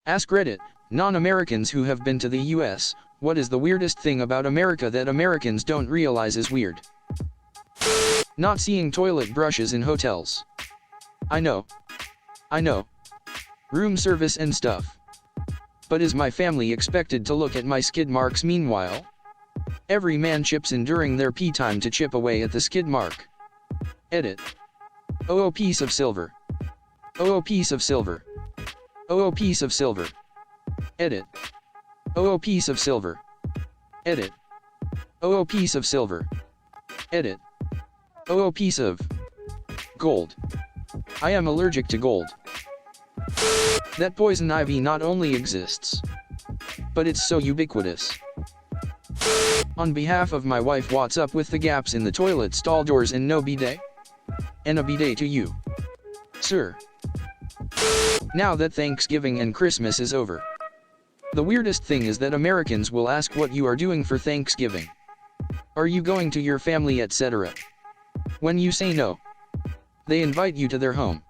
AskReddit, non-Americans who have been to the US, what is the weirdest thing about America that Americans don't realize is weird? Not seeing toilet brushes in hotels. I know. Room service and stuff. But is my family expected to look at my skid marks meanwhile? Every man chips in during their pee time to chip away at the skid mark. Edit. Oh, piece of silver. Oh, piece of silver. Oh, piece of silver. Edit. Oh, piece of silver. Edit. Oh, piece of silver. Edit. Oh, piece of gold. I am allergic to gold. That poison ivy not only exists, but it's so ubiquitous. On behalf of my wife, what's up with the gaps in the toilet stall doors and no bidet? And a bidet to you, sir. Now that Thanksgiving and Christmas is over, the weirdest thing is that Americans will ask what you are doing for Thanksgiving. Are you going to your family, etc.? When you say no, they invite you to their home.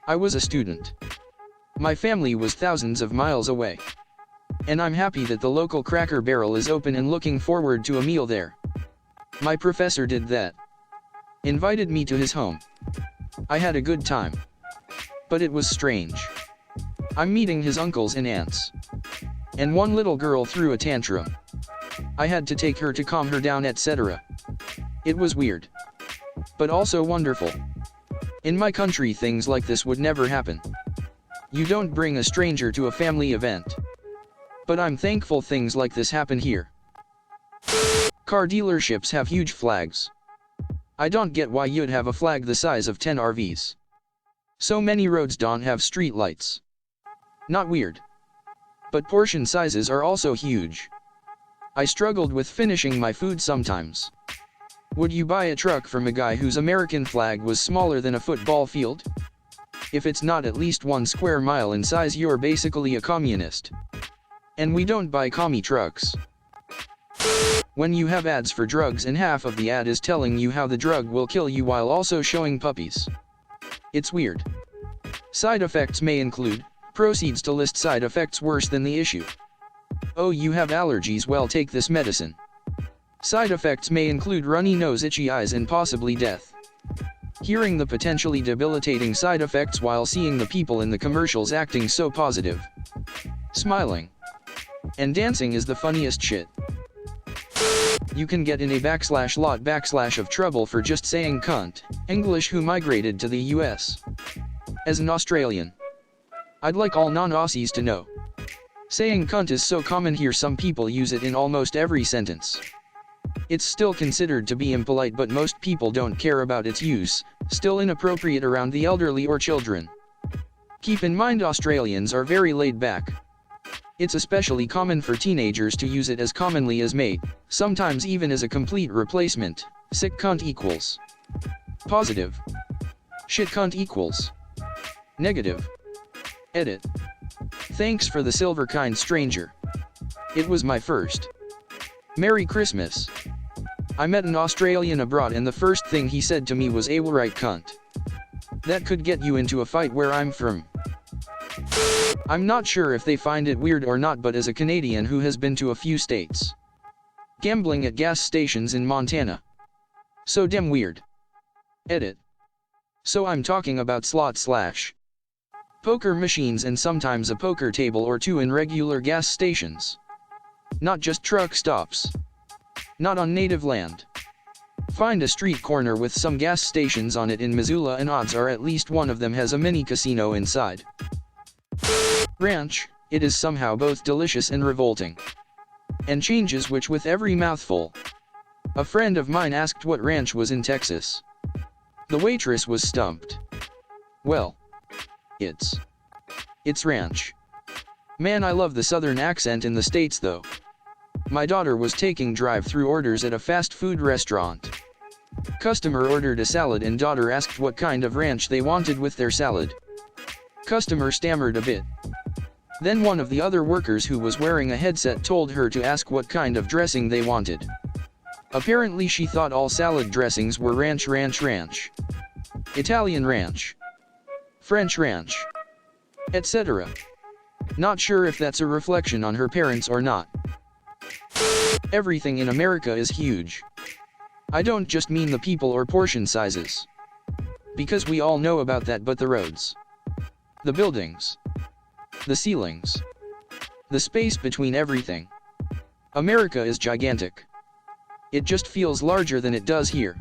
I was a student. My family was thousands of miles away. And I'm happy that the local Cracker Barrel is open and looking forward to a meal there. My professor did that. Invited me to his home. I had a good time. But it was strange. I'm meeting his uncles and aunts. And one little girl threw a tantrum. I had to take her to calm her down, etc. It was weird. But also wonderful. In my country, things like this would never happen. You don't bring a stranger to a family event. But I'm thankful things like this happen here. Car dealerships have huge flags. I don't get why you'd have a flag the size of 10 RVs. So many roads don't have street lights. Not weird. But portion sizes are also huge. I struggled with finishing my food sometimes. Would you buy a truck from a guy whose American flag was smaller than a football field? If it's not at least 1 square mile in size, you're basically a communist. And we don't buy commie trucks. When you have ads for drugs and half of the ad is telling you how the drug will kill you while also showing puppies. It's weird. Side effects may include, proceeds to list side effects worse than the issue. Oh, you have allergies, well, take this medicine. Side effects may include runny nose, itchy eyes, and possibly death. Hearing the potentially debilitating side effects while seeing the people in the commercials acting so positive, smiling, and dancing is the funniest shit. You can get in a /lot/ of trouble for just saying cunt, English, who migrated to the US. As an Australian, I'd like all non-Aussies to know. Saying cunt is so common here, some people use it in almost every sentence. It's still considered to be impolite, but most people don't care about its use, still inappropriate around the elderly or children. Keep in mind, Australians are very laid back. It's especially common for teenagers to use it as commonly as mate, sometimes even as a complete replacement. Sick cunt equals positive. Shit cunt equals negative. Edit. Thanks for the silver, kind stranger. It was my first. Merry Christmas. I met an Australian abroad and the first thing he said to me was "A right cunt." That could get you into a fight where I'm from. I'm not sure if they find it weird or not, but as a Canadian who has been to a few states, gambling at gas stations in Montana. So damn weird. Edit. So I'm talking about slot/poker machines and sometimes a poker table or two in regular gas stations. Not just truck stops. Not on native land. Find a street corner with some gas stations on it in Missoula and odds are at least one of them has a mini casino inside. Ranch, it is somehow both delicious and revolting. And changes which with every mouthful. A friend of mine asked what ranch was in Texas. The waitress was stumped. Well, it's ranch. Man, I love the southern accent in the States though. My daughter was taking drive-through orders at a fast food restaurant. Customer ordered a salad and daughter asked what kind of ranch they wanted with their salad. Customer stammered a bit. Then one of the other workers who was wearing a headset told her to ask what kind of dressing they wanted. Apparently she thought all salad dressings were ranch, Italian ranch, French ranch, etc. Not sure if that's a reflection on her parents or not. Everything in America is huge. I don't just mean the people or portion sizes. Because we all know about that, but the roads, the buildings, the ceilings, the space between everything. America is gigantic. It just feels larger than it does here.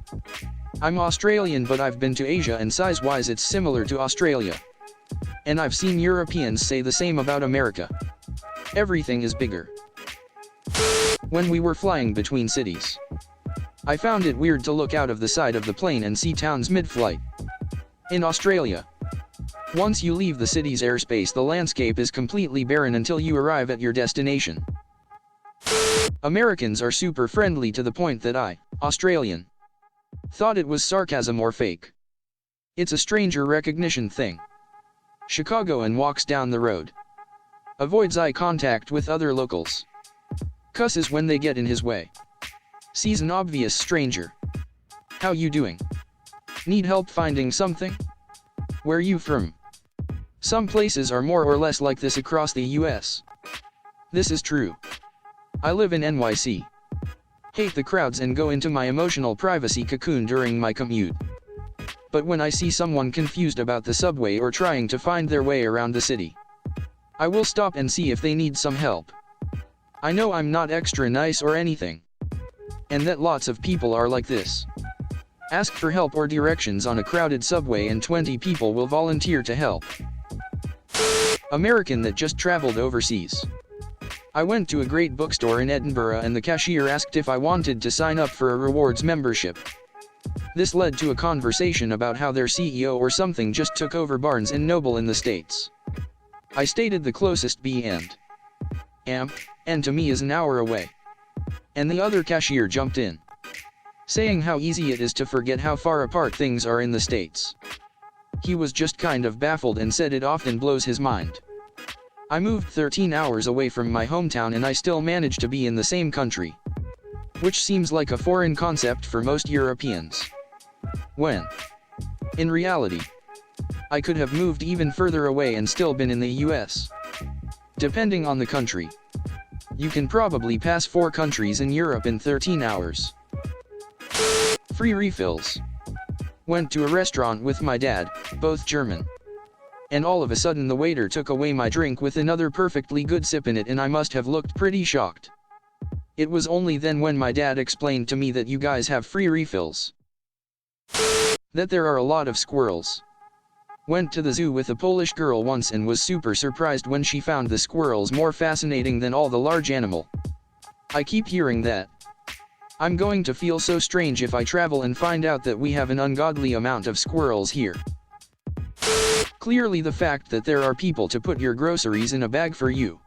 I'm Australian, but I've been to Asia, and size-wise it's similar to Australia. And I've seen Europeans say the same about America. Everything is bigger. When we were flying between cities, I found it weird to look out of the side of the plane and see towns mid-flight. In Australia, once you leave the city's airspace, the landscape is completely barren until you arrive at your destination. Americans are super friendly to the point that I, Australian, thought it was sarcasm or fake. It's a stranger recognition thing. Chicagoan walks down the road, avoids eye contact with other locals, cusses when they get in his way, sees an obvious stranger. How you doing? Need help finding something? Where you from? Some places are more or less like this across the US. This is true. I live in NYC. Hate the crowds and go into my emotional privacy cocoon during my commute. But when I see someone confused about the subway or trying to find their way around the city, I will stop and see if they need some help. I know I'm not extra nice or anything, and that lots of people are like this. Ask for help or directions on a crowded subway and 20 people will volunteer to help. American that just traveled overseas. I went to a great bookstore in Edinburgh and the cashier asked if I wanted to sign up for a rewards membership. This led to a conversation about how their CEO or something just took over Barnes & Noble in the States. I stated the closest B and M to me is an hour away. And the other cashier jumped in, saying how easy it is to forget how far apart things are in the States. He was just kind of baffled and said it often blows his mind. I moved 13 hours away from my hometown and I still managed to be in the same country, which seems like a foreign concept for most Europeans. When, in reality, I could have moved even further away and still been in the US. Depending on the country, you can probably pass 4 countries in Europe in 13 hours. Free refills. Went to a restaurant with my dad, both German. And all of a sudden the waiter took away my drink with another perfectly good sip in it, and I must have looked pretty shocked. It was only then when my dad explained to me that you guys have free refills. That there are a lot of squirrels. Went to the zoo with a Polish girl once and was super surprised when she found the squirrels more fascinating than all the large animal. I keep hearing that. I'm going to feel so strange if I travel and find out that we have an ungodly amount of squirrels here. Clearly the fact that there are people to put your groceries in a bag for you.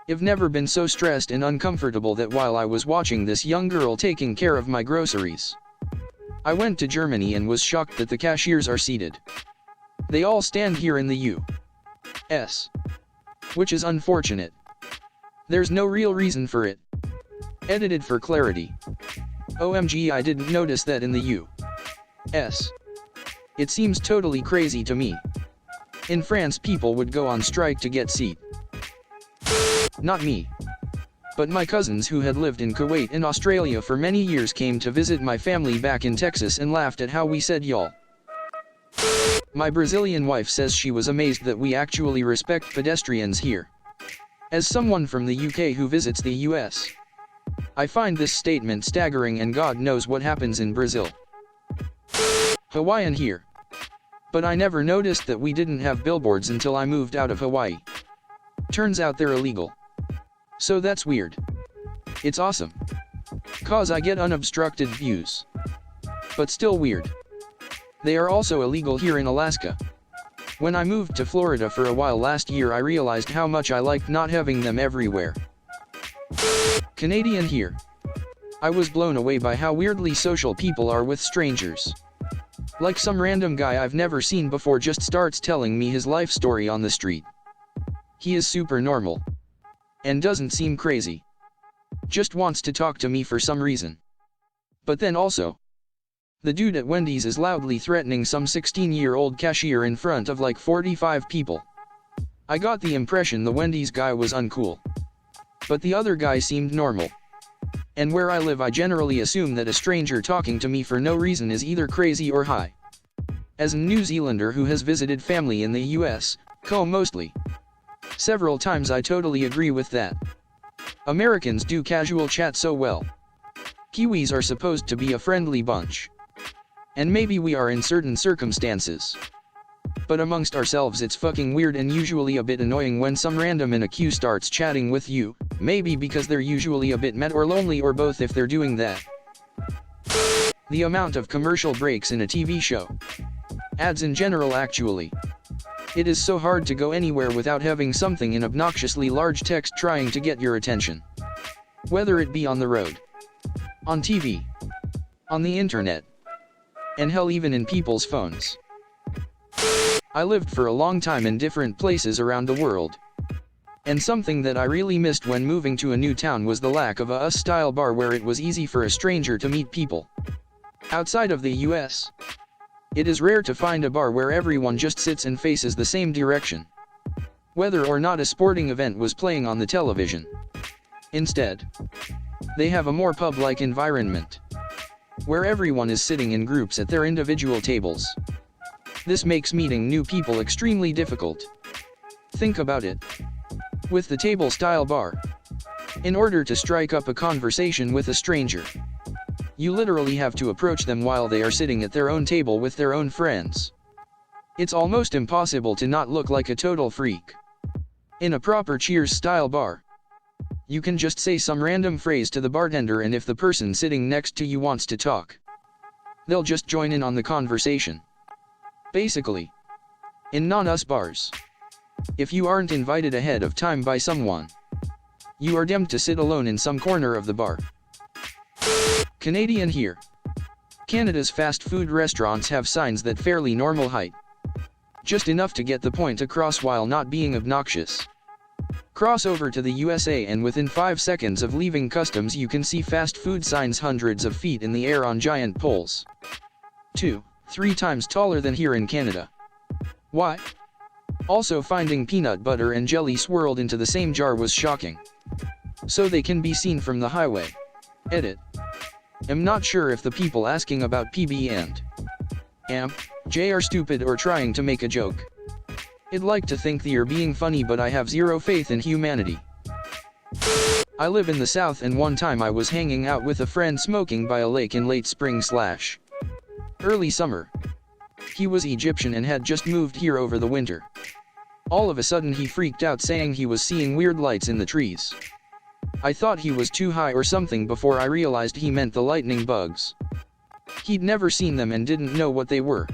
I've never been so stressed and uncomfortable that while I was watching this young girl taking care of my groceries. I went to Germany and was shocked that the cashiers are seated. They all stand here in the U.S. Which is unfortunate. There's no real reason for it. Edited for clarity. OMG, I didn't notice that in the U.S. It seems totally crazy to me. In France people would go on strike to get seat. Not me. But my cousins who had lived in Kuwait and Australia for many years came to visit my family back in Texas and laughed at how we said y'all. My Brazilian wife says she was amazed that we actually respect pedestrians here. As someone from the UK who visits the US, I find this statement staggering, and God knows what happens in Brazil. Hawaiian here. But I never noticed that we didn't have billboards until I moved out of Hawaii. Turns out they're illegal. So that's weird. It's awesome. 'Cause I get unobstructed views. But still weird. They are also illegal here in Alaska. When I moved to Florida for a while last year, I realized how much I liked not having them everywhere. Canadian here. I was blown away by how weirdly social people are with strangers. Like some random guy I've never seen before just starts telling me his life story on the street. He is super normal. And doesn't seem crazy. Just wants to talk to me for some reason. But then also, the dude at Wendy's is loudly threatening some 16-year-old cashier in front of like 45 people. I got the impression the Wendy's guy was uncool. But the other guy seemed normal. And where I live I generally assume that a stranger talking to me for no reason is either crazy or high. As a New Zealander who has visited family in the US, mostly several times, I totally agree with that. Americans do casual chat so well. Kiwis are supposed to be a friendly bunch. And maybe we are in certain circumstances. But amongst ourselves it's fucking weird and usually a bit annoying when some random in a queue starts chatting with you, maybe because they're usually a bit mad or lonely or both if they're doing that. The amount of commercial breaks in a TV show. Ads in general actually. It is so hard to go anywhere without having something in obnoxiously large text trying to get your attention. Whether it be on the road, on TV, on the internet, and hell even in people's phones. I lived for a long time in different places around the world. And something that I really missed when moving to a new town was the lack of a US-style bar where it was easy for a stranger to meet people. Outside of the US, it is rare to find a bar where everyone just sits and faces the same direction, whether or not a sporting event was playing on the television. Instead, they have a more pub-like environment, where everyone is sitting in groups at their individual tables. This makes meeting new people extremely difficult. Think about it. With the table-style bar, in order to strike up a conversation with a stranger, you literally have to approach them while they are sitting at their own table with their own friends. It's almost impossible to not look like a total freak. In a proper Cheers-style bar, you can just say some random phrase to the bartender, and if the person sitting next to you wants to talk, they'll just join in on the conversation. Basically, in non-US bars, if you aren't invited ahead of time by someone, you are doomed to sit alone in some corner of the bar. Canadian here. Canada's fast food restaurants have signs that fairly normal height. Just enough to get the point across while not being obnoxious. Cross over to the USA and within 5 seconds of leaving customs you can see fast food signs hundreds of feet in the air on giant poles. 2-3 times taller than here in Canada. Why? Also, finding peanut butter and jelly swirled into the same jar was shocking. So they can be seen from the highway. Edit. I'm not sure if the people asking about PB and J are stupid or trying to make a joke. I'd like to think they are being funny, but I have zero faith in humanity. I live in the South, and one time I was hanging out with a friend smoking by a lake in late spring/early summer. He was Egyptian and had just moved here over the winter. All of a sudden he freaked out, saying he was seeing weird lights in the trees. I thought he was too high or something before I realized he meant the lightning bugs. He'd never seen them and didn't know what they were.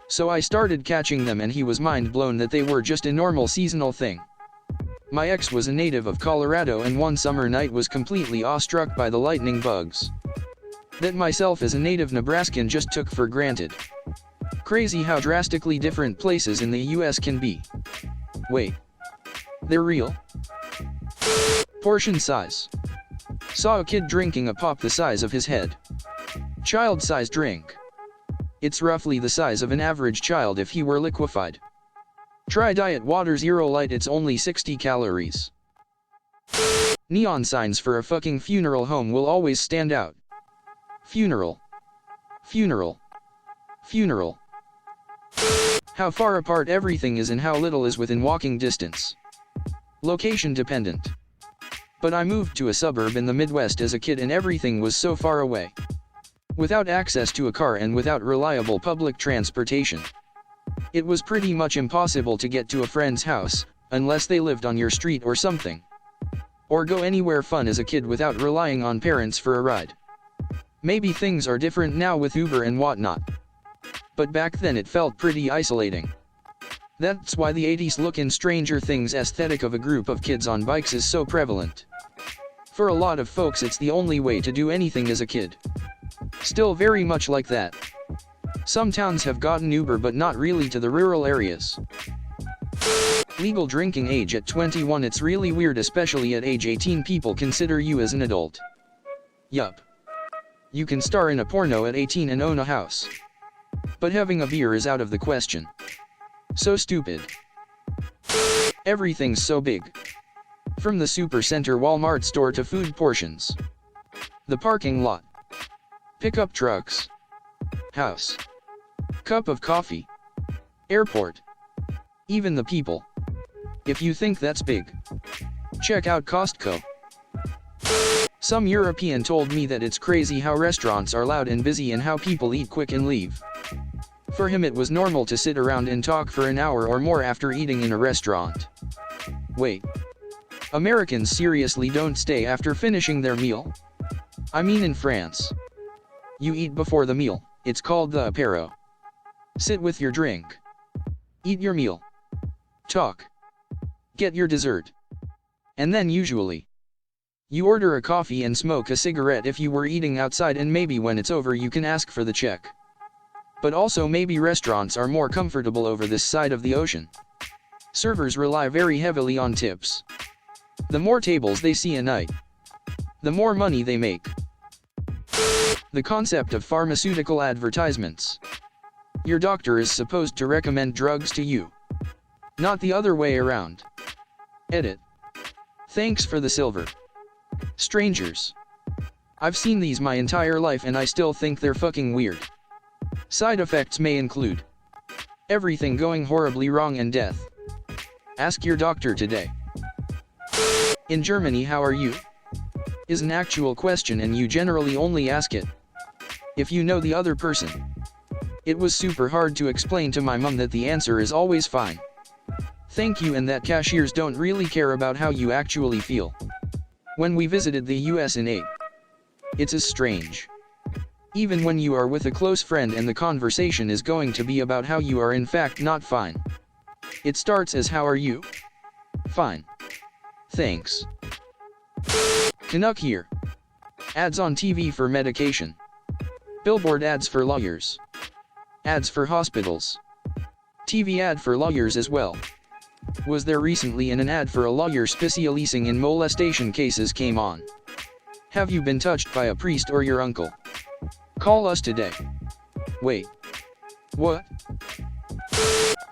So I started catching them and he was mind blown that they were just a normal seasonal thing. My ex was a native of Colorado and one summer night was completely awestruck by the lightning bugs that myself as a native Nebraskan just took for granted. Crazy how drastically different places in the US can be. Wait. They're real? Portion size. Saw a kid drinking a pop the size of his head. Child-size drink. It's roughly the size of an average child if he were liquefied. Try Diet Water Zero Light, it's only 60 calories. Neon signs for a fucking funeral home will always stand out. Funeral. Funeral. Funeral. How far apart everything is and how little is within walking distance. Location dependent. But I moved to a suburb in the Midwest as a kid and everything was so far away. Without access to a car and without reliable public transportation, it was pretty much impossible to get to a friend's house, unless they lived on your street or something. Or go anywhere fun as a kid without relying on parents for a ride. Maybe things are different now with Uber and whatnot. But back then it felt pretty isolating. That's why the 80s look in Stranger Things aesthetic of a group of kids on bikes is so prevalent. For a lot of folks it's the only way to do anything as a kid. Still very much like that. Some towns have gotten Uber but not really to the rural areas. Legal drinking age at 21, it's really weird, especially at age 18 people consider you as an adult. Yup. You can star in a porno at 18 and own a house. But having a beer is out of the question. So stupid. Everything's so big. From the supercenter Walmart store to food portions. The parking lot. Pickup trucks. House. Cup of coffee. Airport. Even the people. If you think that's big, check out Costco. Some European told me that it's crazy how restaurants are loud and busy and how people eat quick and leave. For him it was normal to sit around and talk for an hour or more after eating in a restaurant. Wait. Americans seriously don't stay after finishing their meal? I mean in France. You eat before the meal, it's called the apéro. Sit with your drink. Eat your meal. Talk. Get your dessert. And then usually, you order a coffee and smoke a cigarette if you were eating outside, and maybe when it's over you can ask for the check. But also maybe restaurants are more comfortable over this side of the ocean. Servers rely very heavily on tips. The more tables they see a night, the more money they make. The concept of pharmaceutical advertisements. Your doctor is supposed to recommend drugs to you, not the other way around. Edit. Thanks for the silver. Strangers. I've seen these my entire life and I still think they're fucking weird. Side effects may include everything going horribly wrong and death. Ask your doctor today. In Germany, how are you? Is an actual question and you generally only ask it if you know the other person. It was super hard to explain to my mom that the answer is always fine. Thank you, and that cashiers don't really care about how you actually feel. When we visited the US in 8, it's as strange. Even when you are with a close friend and the conversation is going to be about how you are in fact not fine. It starts as how are you? Fine. Thanks. Canuck here. Ads on TV for medication. Billboard ads for lawyers. Ads for hospitals. TV ad for lawyers as well. Was there recently an ad for a lawyer specializing in molestation cases came on. Have you been touched by a priest or your uncle? Call us today. Wait. What?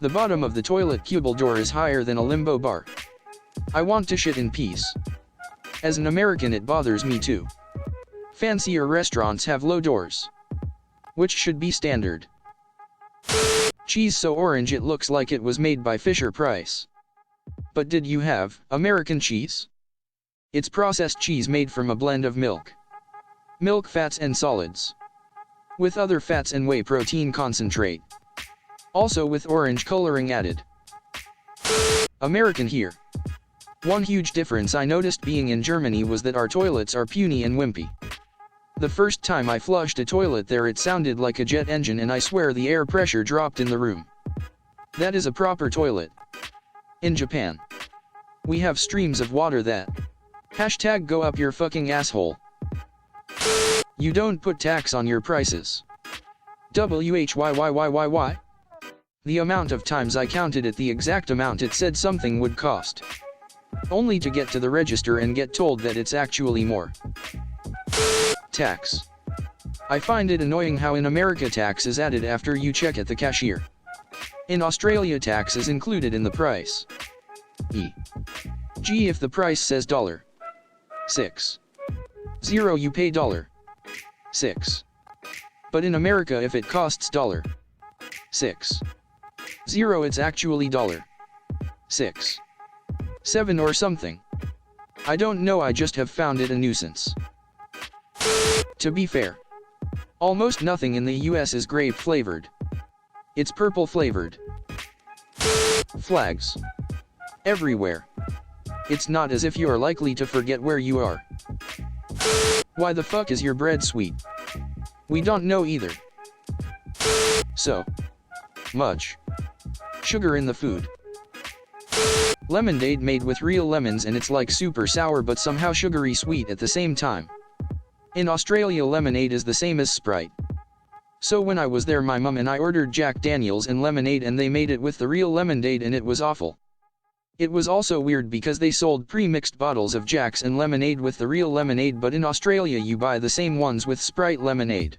The bottom of the toilet cubicle door is higher than a limbo bar. I want to shit in peace. As an American it bothers me too. Fancier restaurants have low doors, which should be standard. Cheese so orange it looks like it was made by Fisher-Price. But did you have American cheese? It's processed cheese made from a blend of milk, fats and solids, with other fats and whey protein concentrate, also with orange coloring added. American here. One huge difference I noticed being in Germany was that our toilets are puny and wimpy. The first time I flushed a toilet there it sounded like a jet engine and I swear the air pressure dropped in the room. That is a proper toilet. In Japan, we have streams of water that #go up your fucking asshole. You don't put tax on your prices. WHYYYYY? The amount of times I counted it, the exact amount it said something would cost, only to get to the register and get told that it's actually more. Tax. I find it annoying how in America tax is added after you check at the cashier. In Australia tax is included in the price. E.g. if the price says $6.00 you pay $6.00. But in America if it costs $6.00 it's actually $6.7 or something. I don't know, I just have found it a nuisance. To be fair, almost nothing in the US is grape flavored. It's purple flavored. Flags. Everywhere. It's not as if you are likely to forget where you are. Why the fuck is your bread sweet? We don't know either. So much sugar in the food. Lemonade made with real lemons and it's like super sour but somehow sugary sweet at the same time. In Australia lemonade is the same as Sprite. So when I was there my mum and I ordered Jack Daniels and lemonade and they made it with the real lemonade and it was awful. It was also weird because they sold pre-mixed bottles of Jack's and lemonade with the real lemonade, but in Australia you buy the same ones with Sprite lemonade.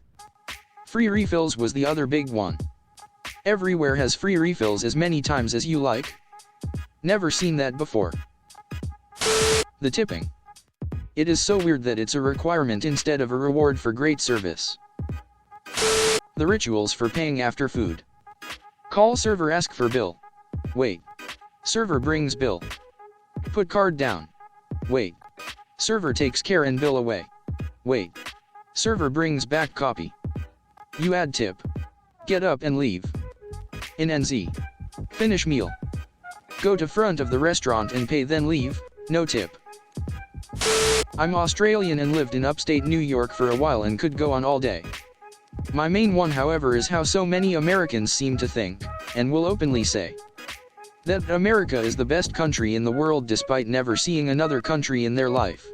Free refills was the other big one. Everywhere has free refills as many times as you like. Never seen that before. The tipping. It is so weird that it's a requirement instead of a reward for great service. The rituals for paying after food. Call server, ask for bill. Wait. Server brings bill. Put card down. Wait. Server takes care and bill away. Wait. Server brings back copy. You add tip. Get up and leave. In NZ. Finish meal. Go to front of the restaurant and pay then leave, no tip. I'm Australian and lived in upstate New York for a while and could go on all day. My main one, however, is how so many Americans seem to think, and will openly say, that America is the best country in the world despite never seeing another country in their life.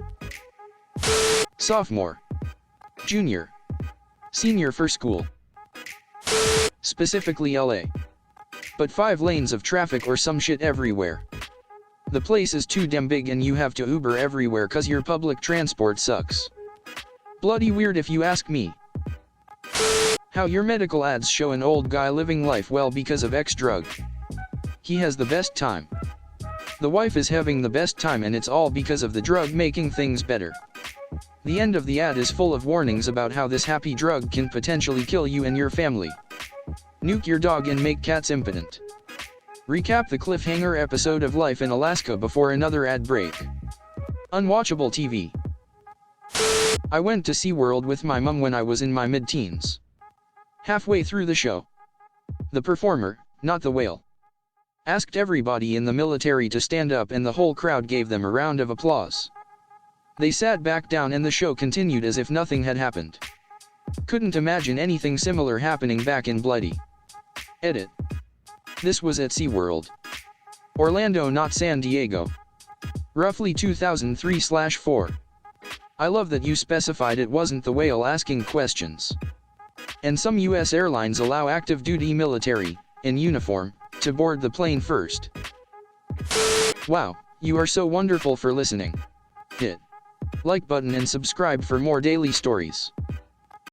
Sophomore. Junior. Senior for school. Specifically LA. But 5 lanes of traffic or some shit everywhere. The place is too damn big and you have to Uber everywhere cause your public transport sucks. Bloody weird if you ask me. How your medical ads show an old guy living life well because of X drug. He has the best time. The wife is having the best time and it's all because of the drug making things better. The end of the ad is full of warnings about how this happy drug can potentially kill you and your family. Nuke your dog and make cats impotent. Recap the cliffhanger episode of Life in Alaska before another ad break. Unwatchable TV. I went to SeaWorld with my mum when I was in my mid-teens. Halfway through the show, the performer, not the whale, asked everybody in the military to stand up and the whole crowd gave them a round of applause. They sat back down and the show continued as if nothing had happened. Couldn't imagine anything similar happening back in Bloody. Edit. This was at SeaWorld. Orlando, not San Diego. Roughly 2003/4. I love that you specified it wasn't the whale asking questions. And some US airlines allow active duty military, in uniform, to board the plane first. Wow, you are so wonderful for listening. Hit like button and subscribe for more daily stories.